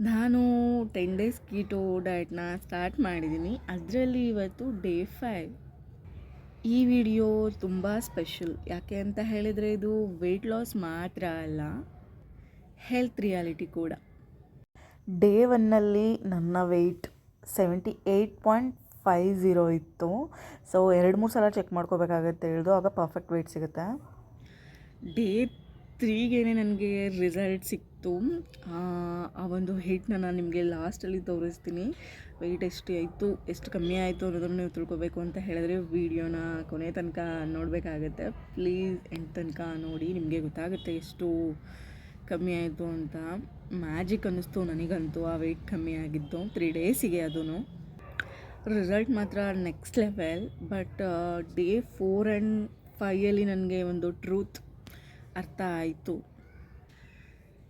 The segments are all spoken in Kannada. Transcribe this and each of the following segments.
ನಾನು 10 ಡೇಸ್ ಕೀಟೋ ಡಯಟ್ನ ಸ್ಟಾರ್ಟ್ ಮಾಡಿದ್ದೀನಿ. ಅದರಲ್ಲಿ ಇವತ್ತು ಡೇ 5. ಈ ವಿಡಿಯೋ ತುಂಬ ಸ್ಪೆಷಲ್. ಯಾಕೆ ಅಂತ ಹೇಳಿದರೆ ಇದು ವೆಯ್ಟ್ ಲಾಸ್ ಮಾತ್ರ ಅಲ್ಲ, ಹೆಲ್ತ್ ರಿಯಾಲಿಟಿ ಕೂಡ. ಡೇ 1ನಲ್ಲಿ ನನ್ನ ವೆಯ್ಟ್ 78.50 ಇತ್ತು. ಸೊ 2-3 ಸಲ ಚೆಕ್ ಮಾಡ್ಕೋಬೇಕಾಗತ್ತೆ ಹೇಳ್ದು, ಆಗ ಪರ್ಫೆಕ್ಟ್ ವೆಯ್ಟ್ ಸಿಗುತ್ತೆ. ಡೇ 3ಗೆ ನನಗೆ ರಿಸಲ್ಟ್ ಸಿಕ್ತು. ಆ ಒಂದು ವೆಯ್ಟ್ನ ನಾನು ನಿಮಗೆ ಲಾಸ್ಟಲ್ಲಿ ತೋರಿಸ್ತೀನಿ. ವೆಯ್ಟ್ ಎಷ್ಟು ಆಯಿತು, ಎಷ್ಟು ಕಮ್ಮಿ ಆಯಿತು ಅನ್ನೋದನ್ನು ನೀವು ತಿಳ್ಕೊಬೇಕು ಅಂತ ಹೇಳಿದ್ರೆ ವಿಡಿಯೋನ ಕೊನೆ ತನಕ ನೋಡಬೇಕಾಗತ್ತೆ. ಪ್ಲೀಸ್ ಎಂಡ್ ತನಕ ನೋಡಿ, ನಿಮಗೆ ಗೊತ್ತಾಗುತ್ತೆ ಎಷ್ಟು ಕಮ್ಮಿ ಆಯಿತು ಅಂತ. ಮ್ಯಾಜಿಕ್ ಅನ್ನಿಸ್ತು ನನಗಂತೂ ಆ ವೆಯ್ಟ್ ಕಮ್ಮಿ ಆಗಿದ್ದು 3 ಡೇಸಿಗೆ. ಅದೂ ರಿಸಲ್ಟ್ ಮಾತ್ರ next level. But day 4 and 5 ನನಗೆ ಒಂದು ಟ್ರೂತ್ ಅರ್ಥ ಆಯಿತು.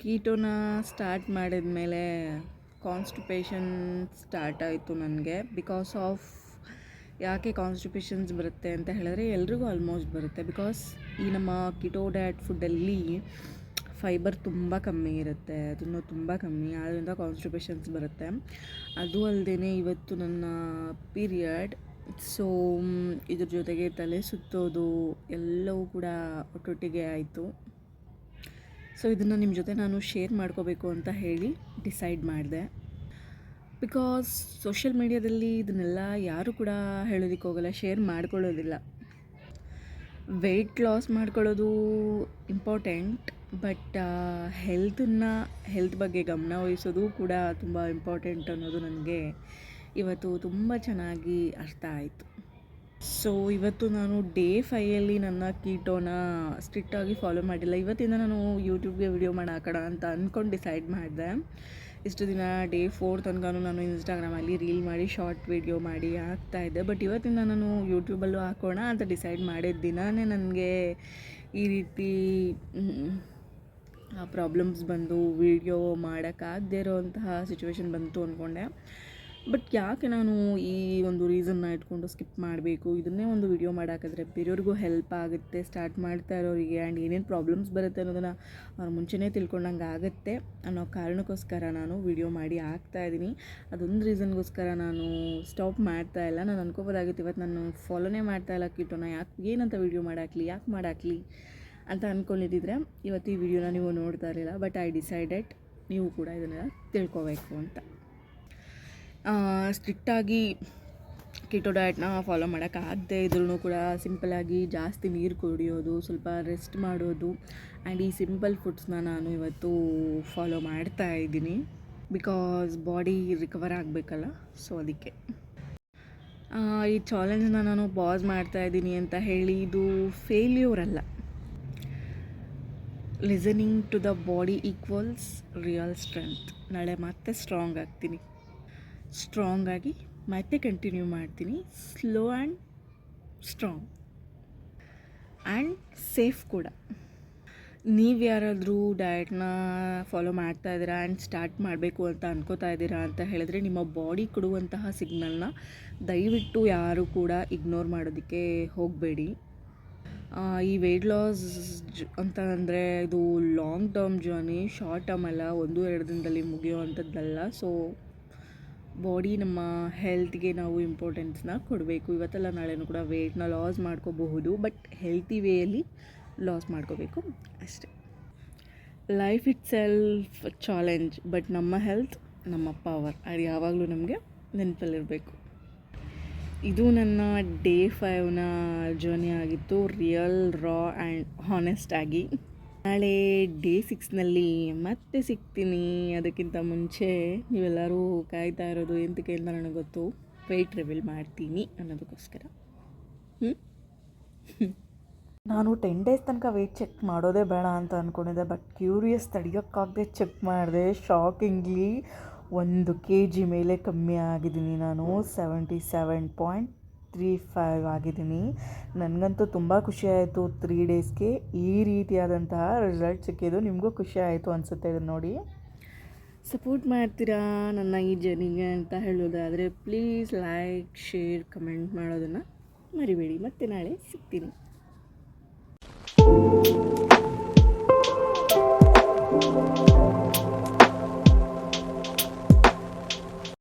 ಕೀಟೋನ ಸ್ಟಾರ್ಟ್ ಮಾಡಿದ ಮೇಲೆ ಕಾನ್ಸ್ಟಿಪೇಷನ್ ಸ್ಟಾರ್ಟ್ ಆಯಿತು ನನಗೆ. ಬಿಕಾಸ್ ಆಫ್ ಯಾಕೆ ಕಾನ್ಸ್ಟಿಪೇಷನ್ಸ್ ಬರುತ್ತೆ ಅಂತ ಹೇಳಿದ್ರೆ ಎಲ್ರಿಗೂ ಆಲ್ಮೋಸ್ಟ್ ಬರುತ್ತೆ. ಬಿಕಾಸ್ ಈ ನಮ್ಮ ಕೀಟೋ ಡಯಟ್ ಫುಡ್ಡಲ್ಲಿ ಫೈಬರ್ ತುಂಬ ಕಮ್ಮಿ ಇರುತ್ತೆ, ಅದನ್ನು ತುಂಬ ಕಮ್ಮಿ, ಆದ್ದರಿಂದ ಕಾನ್ಸ್ಟಿಪೇಷನ್ಸ್ ಬರುತ್ತೆ. ಅದು ಅಲ್ಲದೆ ಇವತ್ತು ನನ್ನ ಪೀರಿಯಡ್. ಸೊ ಇದ್ರ ಜೊತೆಗೆ ತಲೆ ಸುತ್ತೋದು ಎಲ್ಲವೂ ಕೂಡ ಒಟ್ಟೊಟ್ಟಿಗೆ ಆಯಿತು. ಸೊ ಇದನ್ನು ನಿಮ್ಮ ಜೊತೆ ನಾನು ಶೇರ್ ಮಾಡ್ಕೋಬೇಕು ಅಂತ ಹೇಳಿ ಡಿಸೈಡ್ ಮಾಡಿದೆ. ಬಿಕಾಸ್ ಸೋಷಿಯಲ್ ಮೀಡಿಯಾದಲ್ಲಿ ಇದನ್ನೆಲ್ಲ ಯಾರು ಕೂಡ ಹೇಳೋದಕ್ಕೆ ಹೋಗಲ್ಲ, ಶೇರ್ ಮಾಡ್ಕೊಳ್ಳೋದಿಲ್ಲ. ವೆಯ್ಟ್ ಲಾಸ್ ಮಾಡ್ಕೊಳ್ಳೋದು ಇಂಪಾರ್ಟೆಂಟ್, ಬಟ್ ಹೆಲ್ತ್ ಬಗ್ಗೆ ಗಮನ ವಹಿಸೋದು ಕೂಡ ತುಂಬ ಇಂಪಾರ್ಟೆಂಟ್ ಅನ್ನೋದು ನನಗೆ ಇವತ್ತು ತುಂಬ ಚೆನ್ನಾಗಿ ಅರ್ಥ ಆಯಿತು. ಸೊ ಇವತ್ತು ನಾನು ಡೇ 5 ನನ್ನ ಕೀಟೋನ ಸ್ಟ್ರಿಕ್ಟಾಗಿ ಫಾಲೋ ಮಾಡಿಲ್ಲ. ಇವತ್ತಿಂದ ನಾನು ಯೂಟ್ಯೂಬ್ಗೆ ವಿಡಿಯೋ ಮಾಡಿ ಹಾಕೋಣ ಅಂತ ಅಂದ್ಕೊಂಡು ಡಿಸೈಡ್ ಮಾಡಿದೆ. ಇಷ್ಟು ದಿನ ಡೇ 4 ತನಕ ನಾನು ಇನ್ಸ್ಟಾಗ್ರಾಮಲ್ಲಿ ರೀಲ್ ಮಾಡಿ ಶಾರ್ಟ್ ವಿಡಿಯೋ ಮಾಡಿ ಹಾಕ್ತಾಯಿದ್ದೆ. ಬಟ್ ಇವತ್ತಿಂದ ನಾನು ಯೂಟ್ಯೂಬಲ್ಲೂ ಹಾಕೋಣ ಅಂತ ಡಿಸೈಡ್ ಮಾಡಿದ ದಿನವೇ ನನಗೆ ಈ ರೀತಿ ಪ್ರಾಬ್ಲಮ್ಸ್ ಬಂದು ವಿಡಿಯೋ ಮಾಡೋಕ್ಕಾಗದೇ ಇರೋವಂತಹ ಸಿಚುವೇಶನ್ ಬಂತು ಅಂದ್ಕೊಂಡೆ. ಬಟ್ ಯಾಕೆ ನಾನು ಈ ಒಂದು ರೀಸನ್ನ ಇಟ್ಕೊಂಡು ಸ್ಕಿಪ್ ಮಾಡಬೇಕು, ಇದನ್ನೇ ಒಂದು ವಿಡಿಯೋ ಮಾಡೋಕ್ಕಾದ್ರೆ ಬೇರೆಯವ್ರಿಗೂ ಹೆಲ್ಪ್ ಆಗುತ್ತೆ, ಸ್ಟಾರ್ಟ್ ಮಾಡ್ತಾ ಇರೋರಿಗೆ. ಆ್ಯಂಡ್ ಏನೇನು ಪ್ರಾಬ್ಲಮ್ಸ್ ಬರುತ್ತೆ ಅನ್ನೋದನ್ನು ಅವ್ರು ಮುಂಚೆನೇ ತಿಳ್ಕೊಂಡಂಗೆ ಆಗುತ್ತೆ ಅನ್ನೋ ಕಾರಣಕ್ಕೋಸ್ಕರ ನಾನು ವಿಡಿಯೋ ಮಾಡಿ ಹಾಕ್ತಾಯಿದ್ದೀನಿ. ಅದೊಂದು ರೀಸನ್ಗೋಸ್ಕರ ನಾನು ಸ್ಟಾಪ್ ಮಾಡ್ತಾಯಿಲ್ಲ. ನಾನು ಅನ್ಕೋಬೋದಾಗಿತ್ತು ಇವತ್ತು ನಾನು ಫಾಲೋನೇ ಮಾಡ್ತಾಯಿಲ್ಲ ಕೀಟೋನ, ಏನಂತ ವಿಡಿಯೋ ಯಾಕೆ ಮಾಡಾಕಲಿ ಅಂತ ಅಂದ್ಕೊಂಡಿದ್ದಿದ್ರೆ ಇವತ್ತು ಈ ವಿಡಿಯೋನ ನೀವು ನೋಡ್ತಾ ಇರಲಿಲ್ಲ. ಬಟ್ ಐ ಡಿಸೈಡೆಡ್ ನೀವು ಕೂಡ ಇದನ್ನೆಲ್ಲ ತಿಳ್ಕೊಬೇಕು ಅಂತ. ಸ್ಟ್ರಿಕ್ಟಾಗಿ ಕೀಟೋ ಡಯಟ್ನ ಫಾಲೋ ಮಾಡೋಕ್ಕಾಗದೇ ಇದ್ರೂ ಕೂಡ ಸಿಂಪಲಾಗಿ ಜಾಸ್ತಿ ನೀರು ಕುಡಿಯೋದು, ಸ್ವಲ್ಪ ರೆಸ್ಟ್ ಮಾಡೋದು ಆ್ಯಂಡ್ ಈ ಸಿಂಪಲ್ ಫುಡ್ಸ್ನ ನಾನು ಇವತ್ತು ಫಾಲೋ ಮಾಡ್ತಾ ಇದ್ದೀನಿ. ಬಿಕಾಸ್ ಬಾಡಿ ರಿಕವರ್ ಆಗಬೇಕಲ್ಲ, ಸೊ ಅದಕ್ಕೆ ಈ ಚಾಲೆಂಜ್ನ ನಾನು ಪಾಸ್ ಮಾಡ್ತಾಯಿದ್ದೀನಿ ಅಂತ ಹೇಳಿ ಇದು ಫೇಲ್ಯೂರ್ ಅಲ್ಲ. Listening to the body equals real strength. ನಾಳೆ ಮತ್ತೆ ಸ್ಟ್ರಾಂಗ್ ಆಗ್ತೀನಿ, ಸ್ಟ್ರಾಂಗ್ ಆಗಿ ಮತ್ತೆ ಕಂಟಿನ್ಯೂ ಮಾಡ್ತೀನಿ. Slow and strong and safe ಕೂಡ. ನೀವು ಯಾರಾದರೂ ಡಯಟ್ನ ಫಾಲೋ ಮಾಡ್ತಾ ಇದ್ದೀರಾ ಆ್ಯಂಡ್ ಸ್ಟಾರ್ಟ್ ಮಾಡಬೇಕು ಅಂತ ಅನ್ಕೋತಾ ಇದ್ದೀರಾ ಅಂತ ಹೇಳಿದ್ರೆ ನಿಮ್ಮ ಬಾಡಿ ಕೊಡುವಂತಹ ಸಿಗ್ನಲ್ನ ದಯವಿಟ್ಟು ಯಾರು ಕೂಡ ಇಗ್ನೋರ್ ಮಾಡೋದಕ್ಕೆ ಹೋಗಬೇಡಿ. ಈ ವೆಯ್ಟ್ ಲಾಸ್ ಅಂತ ಅಂದರೆ ಇದು long term journey, short term ಅಲ್ಲ, 1-2 ದಿನದಲ್ಲಿ ಮುಗಿಯುವಂಥದ್ದಲ್ಲ. ಸೊ ಬಾಡಿ ನಮ್ಮ ಹೆಲ್ತ್ಗೆ ನಾವು ಇಂಪಾರ್ಟೆನ್ಸ್ನ ಕೊಡಬೇಕು. ಇವತ್ತೆಲ್ಲ ನಾಳೆನೂ ಕೂಡ ವೆಯ್ಟ್ನ ಲಾಸ್ ಮಾಡ್ಕೋಬಹುದು, ಬಟ್ ಹೆಲ್ತಿ ವೇಯಲ್ಲಿ ಲಾಸ್ ಮಾಡ್ಕೋಬೇಕು ಅಷ್ಟೇ. Life it self challenge, but ನಮ್ಮ ಹೆಲ್ತ್ ನಮ್ಮ ಪವರ್, ಅದು ಯಾವಾಗಲೂ ನಮಗೆ ನೆನಪಲ್ಲಿರಬೇಕು. ಇದು ನನ್ನ ಡೇ 5ನ ಜರ್ನಿ ಆಗಿತ್ತು, ರಿಯಲ್ ರಾ ಆ್ಯಂಡ್ ಹಾನೆಸ್ಟ್ ಆಗಿ. ನಾಳೆ ಡೇ 6ನಲ್ಲಿ ಮತ್ತೆ ಸಿಗ್ತೀನಿ. ಅದಕ್ಕಿಂತ ಮುಂಚೆ ನೀವೆಲ್ಲರೂ ಕಾಯ್ತಾ ಇರೋದು ಎಂತಕ್ಕೆ ಅಂತ ನನಗೆ ಗೊತ್ತು, ವೆಯ್ಟ್ ರಿವೀಲ್ ಮಾಡ್ತೀನಿ ಅನ್ನೋದಕ್ಕೋಸ್ಕರ. ನಾನು 10 ಡೇಸ್ ತನಕ ವೆಯ್ಟ್ ಚೆಕ್ ಮಾಡೋದೇ ಬೇಡ ಅಂತ ಅಂದ್ಕೊಂಡಿದ್ದೆ. ಬಟ್ ಕ್ಯೂರಿಯಸ್ ತಡೆಯೋಕ್ಕಾಗದೆ ಚೆಕ್ ಮಾಡಿದೆ. ಶಾಕಿಂಗ್ಲಿ 1 kg ಮೇಲೆ ಕಮ್ಮಿ ಆಗಿದ್ದೀನಿ. ನಾನು 77.35 ಆಗಿದ್ದೀನಿ. ನನಗಂತೂ ತುಂಬ ಖುಷಿಯಾಯಿತು 3 ಡೇಸ್ಗೆ ಈ ರೀತಿಯಾದಂತಹ ರಿಸಲ್ಟ್ ಸಿಕ್ಕಿದ್ದು. ನಿಮಗೂ ಖುಷಿ ಆಯಿತು ಅನಿಸುತ್ತೆ ಇದನ್ನು ನೋಡಿ. ಸಪೋರ್ಟ್ ಮಾಡ್ತೀರಾ ನನ್ನ ಈ ಜರ್ನಿಗೆ ಅಂತ ಹೇಳೋದಾದರೆ ಪ್ಲೀಸ್ ಲೈಕ್, ಶೇರ್, ಕಮೆಂಟ್ ಮಾಡೋದನ್ನು ಮರಿಬೇಡಿ. ಮತ್ತೆ ನಾಳೆ ಸಿಗ್ತೀನಿ.